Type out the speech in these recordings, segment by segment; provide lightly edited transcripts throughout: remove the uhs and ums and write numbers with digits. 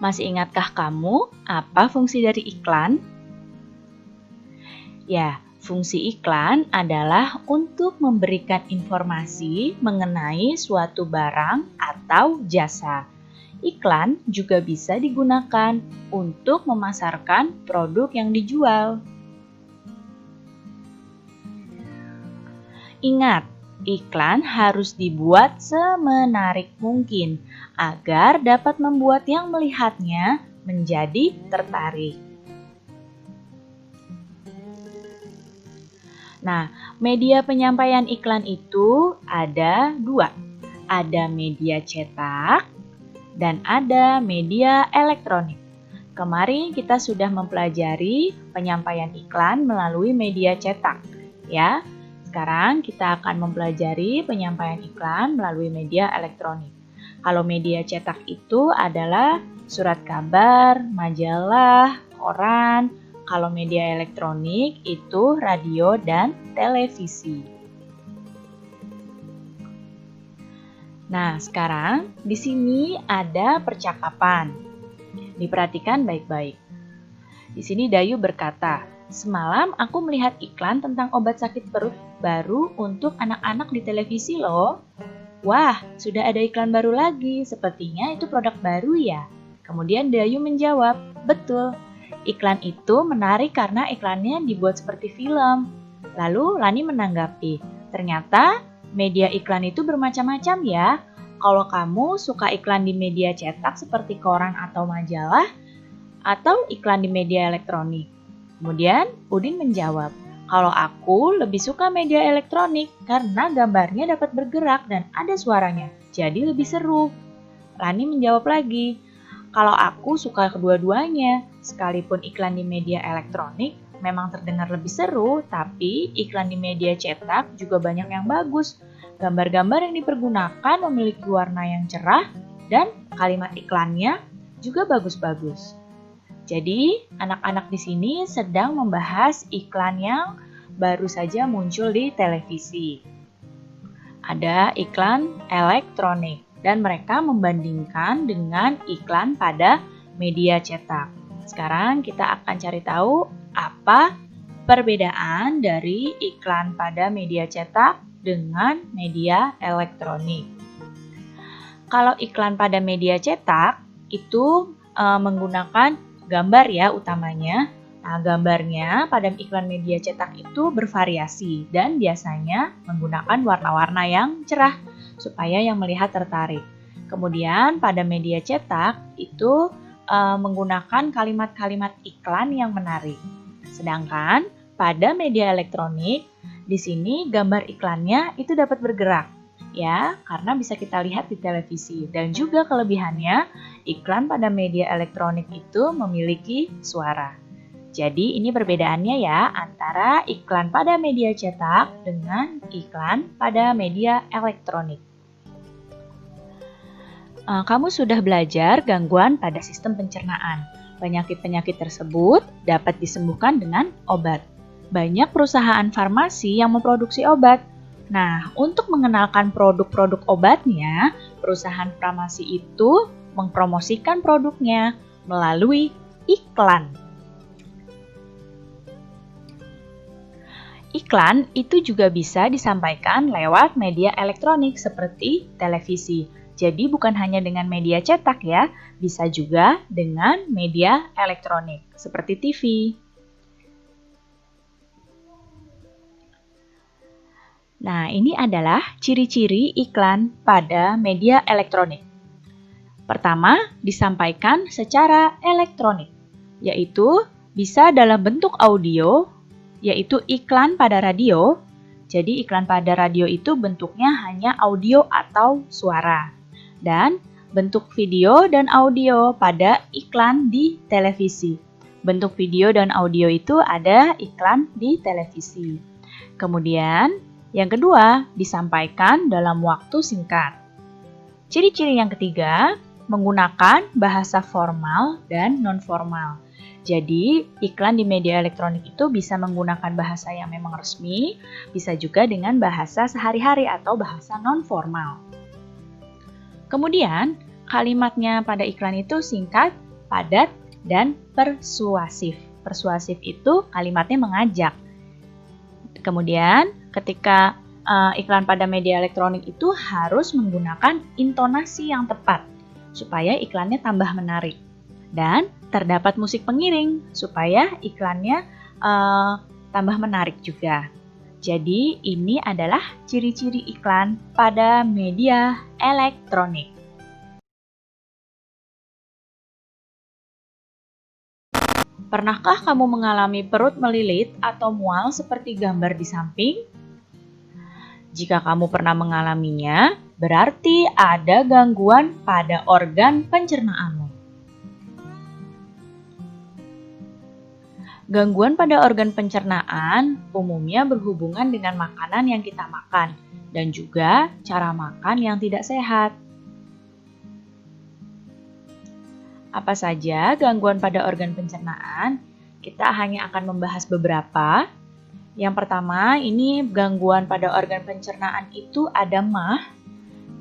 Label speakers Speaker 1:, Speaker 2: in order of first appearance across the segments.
Speaker 1: Masih ingatkah kamu apa fungsi dari iklan? Ya, fungsi iklan adalah untuk memberikan informasi mengenai suatu barang atau jasa. Iklan juga bisa digunakan untuk memasarkan produk yang dijual. Ingat, iklan harus dibuat semenarik mungkin agar dapat membuat yang melihatnya menjadi tertarik. Nah, media penyampaian iklan itu ada dua. Ada media cetak dan ada media elektronik. Kemarin kita sudah mempelajari penyampaian iklan melalui media cetak, ya. Sekarang kita akan mempelajari penyampaian iklan melalui media elektronik. Kalau media cetak itu adalah surat kabar, majalah, koran. Kalau media elektronik itu radio dan televisi. Nah, sekarang di sini ada percakapan. Diperhatikan baik-baik. Di sini Dayu berkata, "Semalam aku melihat iklan tentang obat sakit perut baru untuk anak-anak di televisi loh." "Wah, sudah ada iklan baru lagi. Sepertinya itu produk baru ya?" Kemudian Dayu menjawab, "Betul. Iklan itu menarik karena iklannya dibuat seperti film." Lalu Lani menanggapi, "Ternyata media iklan itu bermacam-macam ya. Kalau kamu suka iklan di media cetak seperti koran atau majalah, atau iklan di media elektronik?" Kemudian Udin menjawab, "Kalau aku lebih suka media elektronik karena gambarnya dapat bergerak dan ada suaranya, jadi lebih seru." Lani menjawab lagi, "Kalau aku suka kedua-duanya, sekalipun iklan di media elektronik memang terdengar lebih seru, tapi iklan di media cetak juga banyak yang bagus. Gambar-gambar yang dipergunakan memiliki warna yang cerah dan kalimat iklannya juga bagus-bagus." Jadi, anak-anak di sini sedang membahas iklan yang baru saja muncul di televisi. Ada iklan elektronik dan mereka membandingkan dengan iklan pada media cetak. Sekarang kita akan cari tahu apa perbedaan dari iklan pada media cetak dengan media elektronik. Kalau iklan pada media cetak itu menggunakan gambar ya utamanya. Nah, gambarnya pada iklan media cetak itu bervariasi dan biasanya menggunakan warna-warna yang cerah supaya yang melihat tertarik. Kemudian pada media cetak itu menggunakan kalimat-kalimat iklan yang menarik. Sedangkan pada media elektronik di sini gambar iklannya itu dapat bergerak. Ya, karena bisa kita lihat di televisi. Dan juga kelebihannya, iklan pada media elektronik itu memiliki suara. Jadi ini perbedaannya ya antara iklan pada media cetak dengan iklan pada media elektronik. Kamu sudah belajar gangguan pada sistem pencernaan. Penyakit-penyakit tersebut dapat disembuhkan dengan obat. Banyak perusahaan farmasi yang memproduksi obat. Nah, untuk mengenalkan produk-produk obatnya, perusahaan farmasi itu mempromosikan produknya melalui iklan. Iklan itu juga bisa disampaikan lewat media elektronik seperti televisi. Jadi bukan hanya dengan media cetak ya, bisa juga dengan media elektronik seperti TV. Nah, ini adalah ciri-ciri iklan pada media elektronik. Pertama, disampaikan secara elektronik, yaitu bisa dalam bentuk audio, yaitu iklan pada radio. Jadi iklan pada radio itu bentuknya hanya audio atau suara. Dan bentuk video dan audio pada iklan di televisi. Bentuk video dan audio itu ada iklan di televisi. Kemudian, yang kedua, disampaikan dalam waktu singkat. Ciri-ciri yang ketiga, menggunakan bahasa formal dan non-formal. Jadi, iklan di media elektronik itu bisa menggunakan bahasa yang memang resmi, bisa juga dengan bahasa sehari-hari atau bahasa non-formal. Kemudian, kalimatnya pada iklan itu singkat padat, dan persuasif. Persuasif itu kalimatnya mengajak. Kemudian ketika iklan pada media elektronik itu harus menggunakan intonasi yang tepat supaya iklannya tambah menarik. Dan terdapat musik pengiring supaya iklannya tambah menarik juga. Jadi ini adalah ciri-ciri iklan pada media elektronik. Pernahkah kamu mengalami perut melilit atau mual seperti gambar di samping? Jika kamu pernah mengalaminya, berarti ada gangguan pada organ pencernaanmu. Gangguan pada organ pencernaan umumnya berhubungan dengan makanan yang kita makan dan juga cara makan yang tidak sehat. Apa saja gangguan pada organ pencernaan? Kita hanya akan membahas beberapa. Yang pertama, ini gangguan pada organ pencernaan itu ada MAH,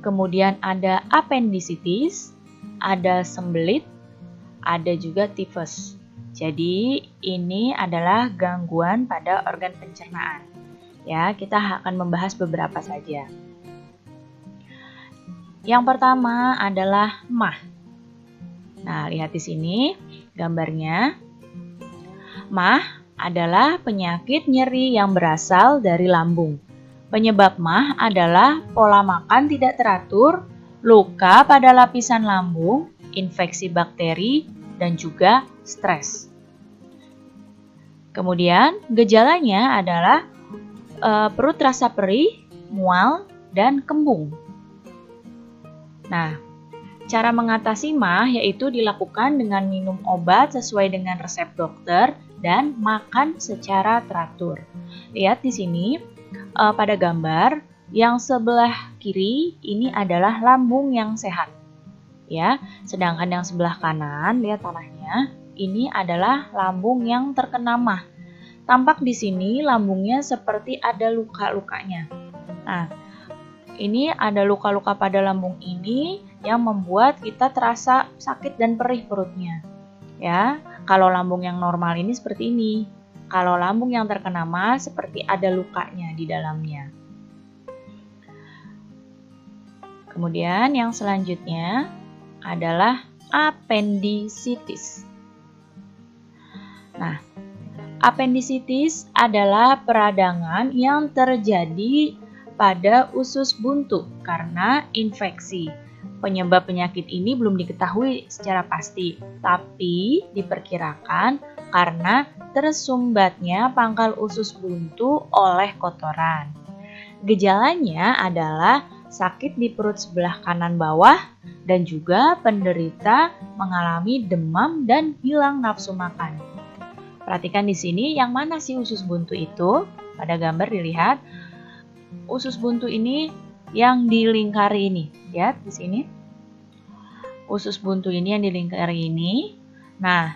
Speaker 1: kemudian ada appendicitis, ada sembelit, ada juga tifus. Jadi ini adalah gangguan pada organ pencernaan. Ya, kita akan membahas beberapa saja. Yang pertama adalah MAH. Nah, lihat di sini gambarnya. MAH adalah penyakit nyeri yang berasal dari lambung. Penyebab MAH adalah pola makan tidak teratur, luka pada lapisan lambung, infeksi bakteri, dan juga stres. Kemudian gejalanya adalah perut rasa perih, mual, dan kembung. Nah, cara mengatasi MAH yaitu dilakukan dengan minum obat sesuai dengan resep dokter dan makan secara teratur. Lihat di sini pada gambar yang sebelah kiri ini adalah lambung yang sehat. Ya, sedangkan yang sebelah kanan, lihat tanahnya, ini adalah lambung yang terkena MAH. Tampak di sini lambungnya seperti ada luka-lukanya. Nah, ini ada luka-luka pada lambung ini yang membuat kita terasa sakit dan perih perutnya. Ya, kalau lambung yang normal ini seperti ini. Kalau lambung yang terkena MAH seperti ada lukanya di dalamnya. Kemudian yang selanjutnya adalah appendicitis. Nah, appendicitis adalah peradangan yang terjadi pada usus buntu karena infeksi. Penyebab penyakit ini belum diketahui secara pasti, tapi diperkirakan karena tersumbatnya pangkal usus buntu oleh kotoran. Gejalanya adalah sakit di perut sebelah kanan bawah dan juga penderita mengalami demam dan hilang nafsu makan. Perhatikan di sini yang mana sih usus buntu itu? Pada gambar dilihat usus buntu ini yang dilingkari ini. Lihat di sini. Usus buntu ini yang dilingkari ini. Nah,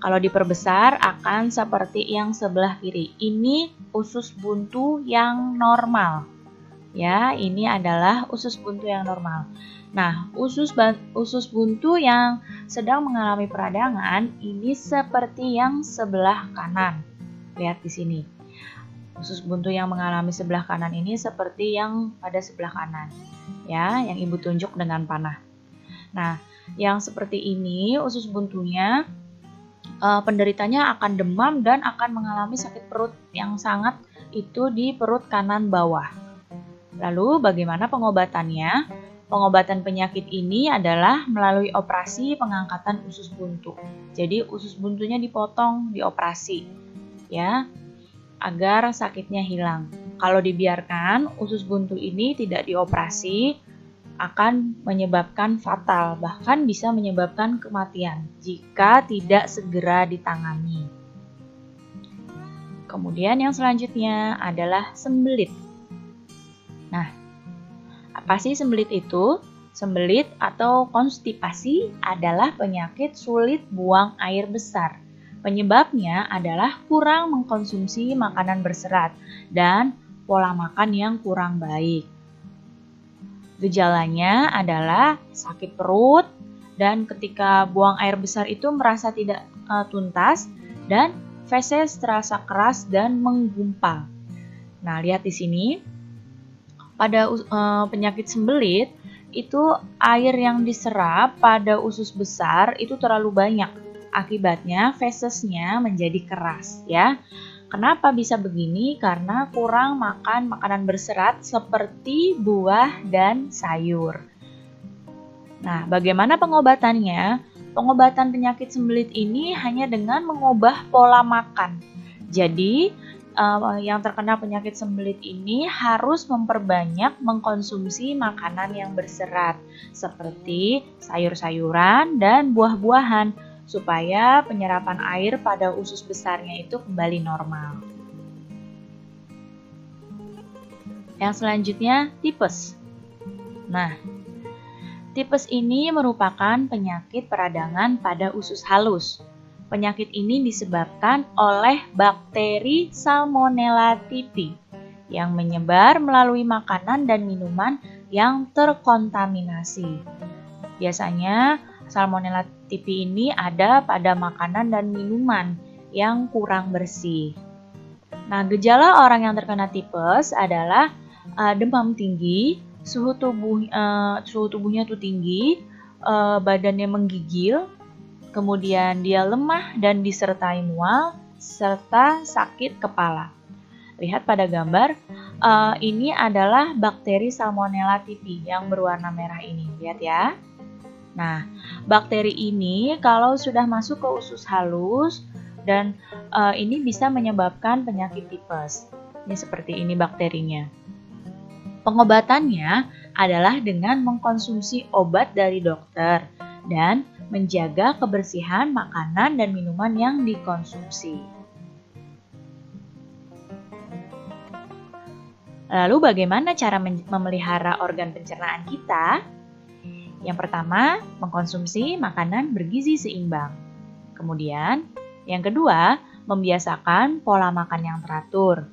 Speaker 1: kalau diperbesar akan seperti yang sebelah kiri. Ini usus buntu yang normal. Ya, ini adalah usus buntu yang normal. Nah, usus buntu yang sedang mengalami peradangan ini seperti yang sebelah kanan. Lihat di sini. Usus buntu yang mengalami sebelah kanan ini seperti yang pada sebelah kanan. Ya, yang Ibu tunjuk dengan panah. Nah, yang seperti ini usus buntunya penderitanya akan demam dan akan mengalami sakit perut yang sangat itu di perut kanan bawah. Lalu bagaimana pengobatannya? Pengobatan penyakit ini adalah melalui operasi pengangkatan usus buntu. Jadi usus buntunya dipotong, dioperasi, ya, agar sakitnya hilang. Kalau dibiarkan usus buntu ini tidak dioperasi, akan menyebabkan fatal, bahkan bisa menyebabkan kematian jika tidak segera ditangani. Kemudian yang selanjutnya adalah sembelit. Nah, apa sih sembelit itu? Sembelit atau konstipasi adalah penyakit sulit buang air besar. Penyebabnya adalah kurang mengkonsumsi makanan berserat dan pola makan yang kurang baik. Gejalanya adalah sakit perut, dan ketika buang air besar itu merasa tidak tuntas dan feses terasa keras dan menggumpal. Nah, lihat di sini. Pada penyakit sembelit, itu air yang diserap pada usus besar itu terlalu banyak. Akibatnya fesesnya menjadi keras ya. Kenapa bisa begini? Karena kurang makan makanan berserat seperti buah dan sayur. Nah, bagaimana pengobatannya? Pengobatan penyakit sembelit ini hanya dengan mengubah pola makan. Jadi, yang terkena penyakit sembelit ini harus memperbanyak mengkonsumsi makanan yang berserat seperti sayur-sayuran dan buah-buahan supaya penyerapan air pada usus besarnya itu kembali normal. Yang selanjutnya, tipes. Nah, tipes ini merupakan penyakit peradangan pada usus halus. Penyakit ini disebabkan oleh bakteri Salmonella typhi yang menyebar melalui makanan dan minuman yang terkontaminasi. Biasanya Salmonella typhi ini ada pada makanan dan minuman yang kurang bersih. Nah, gejala orang yang terkena tipes adalah demam tinggi, suhu tubuhnya tuh tinggi, badannya menggigil, kemudian dia lemah dan disertai mual, serta sakit kepala. Lihat pada gambar, ini adalah bakteri Salmonella typhi yang berwarna merah ini. Lihat ya. Nah, bakteri ini kalau sudah masuk ke usus halus dan ini bisa menyebabkan penyakit tipes. Ini seperti ini bakterinya. Pengobatannya adalah dengan mengkonsumsi obat dari dokter dan menjaga kebersihan makanan dan minuman yang dikonsumsi. Lalu bagaimana cara memelihara organ pencernaan kita? Yang pertama, mengkonsumsi makanan bergizi seimbang. Kemudian, yang kedua, membiasakan pola makan yang teratur.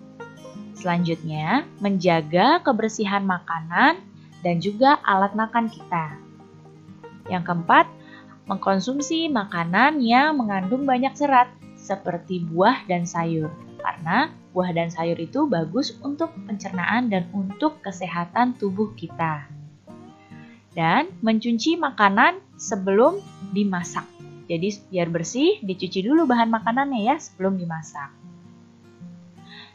Speaker 1: Selanjutnya, menjaga kebersihan makanan dan juga alat makan kita. Yang keempat, mengkonsumsi makanan yang mengandung banyak serat seperti buah dan sayur. Karena buah dan sayur itu bagus untuk pencernaan dan untuk kesehatan tubuh kita. Dan mencuci makanan sebelum dimasak. Jadi biar bersih, dicuci dulu bahan makanannya ya sebelum dimasak.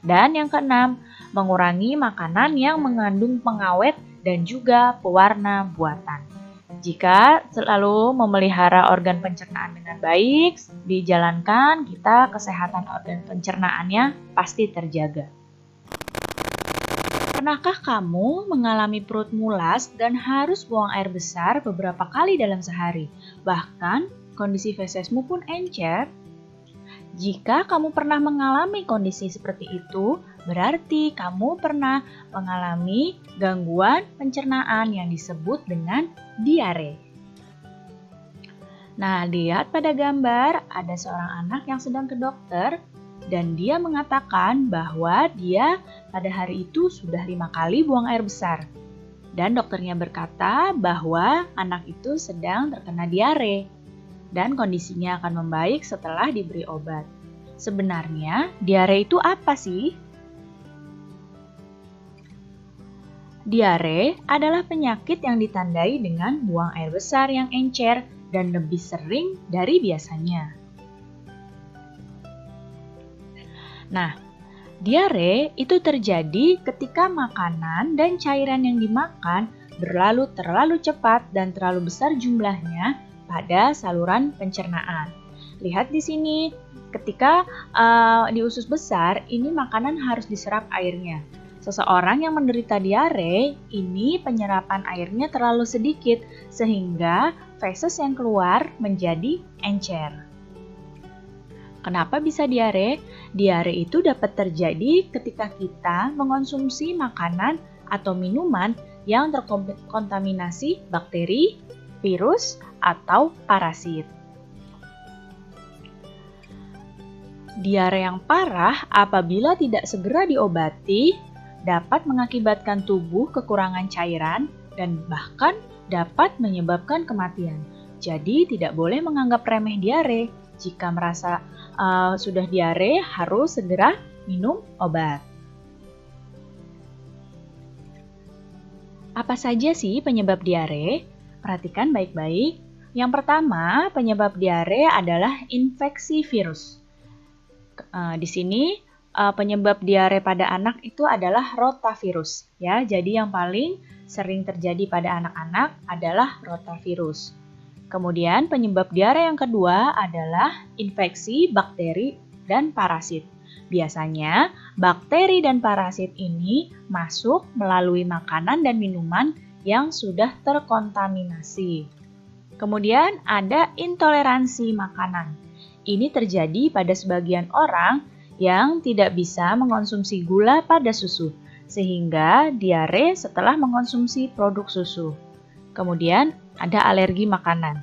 Speaker 1: Dan yang keenam, mengurangi makanan yang mengandung pengawet dan juga pewarna buatan. Jika selalu memelihara organ pencernaan dengan baik, dijalankan, kita kesehatan organ pencernaannya pasti terjaga. Pernahkah kamu mengalami perut mulas dan harus buang air besar beberapa kali dalam sehari? Bahkan kondisi fesesmu pun encer? Jika kamu pernah mengalami kondisi seperti itu, berarti kamu pernah mengalami gangguan pencernaan yang disebut dengan diare. Nah, lihat pada gambar ada seorang anak yang sedang ke dokter dan dia mengatakan bahwa dia pada hari itu sudah 5 kali buang air besar. Dan dokternya berkata bahwa anak itu sedang terkena diare dan kondisinya akan membaik setelah diberi obat. Sebenarnya, diare itu apa sih? Diare adalah penyakit yang ditandai dengan buang air besar yang encer dan lebih sering dari biasanya. Nah, diare itu terjadi ketika makanan dan cairan yang dimakan berlalu terlalu cepat dan terlalu besar jumlahnya pada saluran pencernaan. Lihat di sini, ketika di usus besar, ini makanan harus diserap airnya. Seseorang yang menderita diare, ini penyerapan airnya terlalu sedikit, sehingga feses yang keluar menjadi encer. Kenapa bisa diare? Diare itu dapat terjadi ketika kita mengonsumsi makanan atau minuman yang terkontaminasi bakteri, virus, atau parasit. Diare yang parah apabila tidak segera diobati dapat mengakibatkan tubuh kekurangan cairan dan bahkan dapat menyebabkan kematian. Jadi tidak boleh menganggap remeh diare. Jika merasa sudah diare, harus segera minum obat. Apa saja sih penyebab diare? Perhatikan baik-baik. Yang pertama, penyebab diare adalah infeksi virus. Di sini penyebab diare pada anak itu adalah rotavirus, ya. Jadi yang paling sering terjadi pada anak-anak adalah rotavirus. Kemudian penyebab diare yang kedua adalah infeksi bakteri dan parasit. Biasanya bakteri dan parasit ini masuk melalui makanan dan minuman yang sudah terkontaminasi. Kemudian ada intoleransi makanan. Ini terjadi pada sebagian orang yang tidak bisa mengonsumsi gula pada susu, sehingga diare setelah mengonsumsi produk susu. Kemudian ada alergi makanan.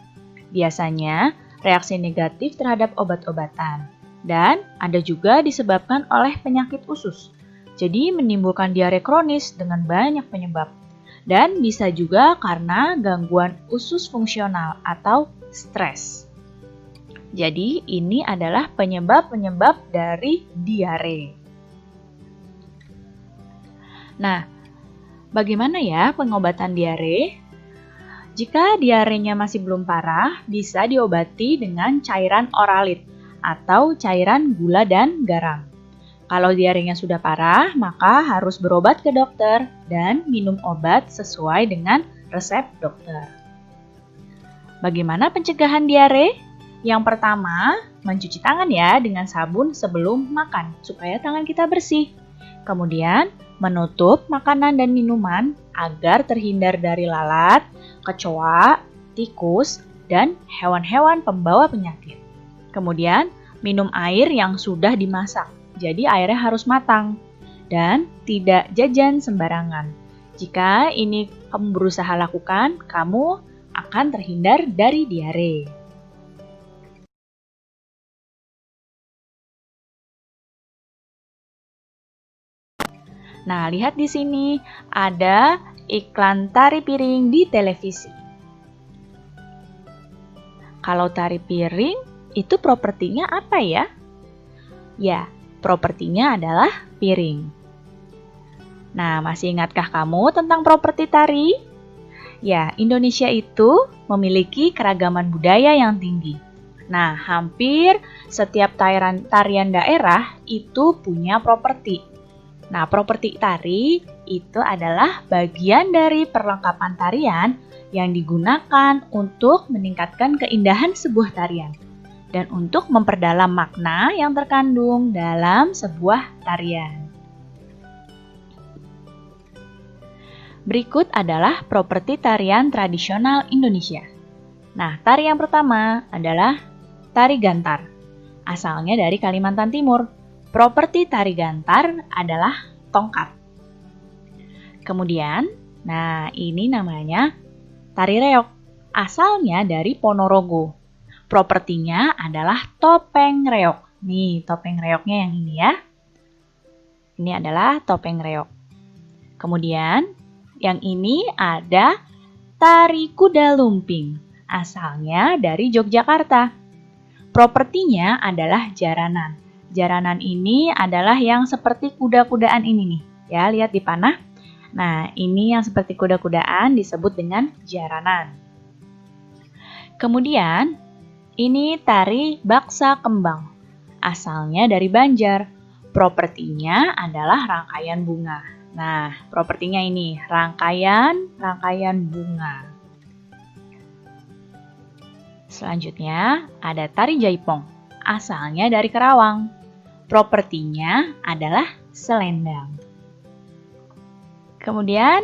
Speaker 1: Biasanya reaksi negatif terhadap obat-obatan. Dan ada juga disebabkan oleh penyakit usus. Jadi menimbulkan diare kronis dengan banyak penyebab. Dan bisa juga karena gangguan usus fungsional atau stres. Jadi ini adalah penyebab-penyebab dari diare. Nah, bagaimana ya pengobatan diare? Jika diarenya masih belum parah, bisa diobati dengan cairan oralit atau cairan gula dan garam. Kalau diarenya sudah parah, maka harus berobat ke dokter dan minum obat sesuai dengan resep dokter. Bagaimana pencegahan diare? Yang pertama, mencuci tangan ya dengan sabun sebelum makan supaya tangan kita bersih. Kemudian, menutup makanan dan minuman agar terhindar dari lalat, kecoa, tikus, dan hewan-hewan pembawa penyakit. Kemudian, minum air yang sudah dimasak. Jadi airnya harus matang dan tidak jajan sembarangan. Jika ini kamu berusaha lakukan, kamu akan terhindar dari diare. Nah, lihat di sini ada iklan tari piring di televisi. Kalau tari piring, itu propertinya apa ya? Ya, propertinya adalah piring. Nah, masih ingatkah kamu tentang properti tari? Ya, Indonesia itu memiliki keragaman budaya yang tinggi. Nah, hampir setiap tarian daerah itu punya properti. Nah, properti tari itu adalah bagian dari perlengkapan tarian yang digunakan untuk meningkatkan keindahan sebuah tarian dan untuk memperdalam makna yang terkandung dalam sebuah tarian. Berikut adalah properti tarian tradisional Indonesia. Nah, tari yang pertama adalah tari gantar. Asalnya dari Kalimantan Timur. Properti tari gantar adalah tongkat. Kemudian, nah ini namanya tari reog. Asalnya dari Ponorogo. Propertinya adalah topeng reog. Nih, topeng reognya yang ini ya. Ini adalah topeng reog. Kemudian, yang ini ada tari kuda lumping. Asalnya dari Yogyakarta. Propertinya adalah jaranan. Jaranan ini adalah yang seperti kuda-kudaan ini nih. Ya, lihat di panah. Nah, ini yang seperti kuda-kudaan disebut dengan jaranan. Kemudian, ini tari baksa kembang. Asalnya dari Banjar. Propertinya adalah rangkaian bunga. Nah, propertinya ini rangkaian bunga. Selanjutnya, ada tari jaipong. Asalnya dari Karawang. Propertinya adalah selendang. Kemudian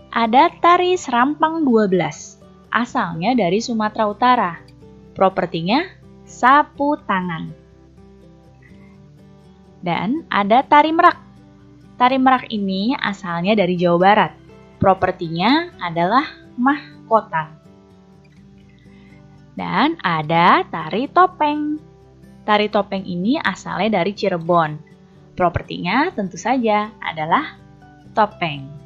Speaker 1: ada tari serampang 12. Asalnya dari Sumatera Utara. Propertinya sapu tangan. Dan ada tari merak. Tari merak ini asalnya dari Jawa Barat. Propertinya adalah mahkota. Dan ada tari topeng. Tari topeng ini asalnya dari Cirebon. Propertinya tentu saja adalah topeng.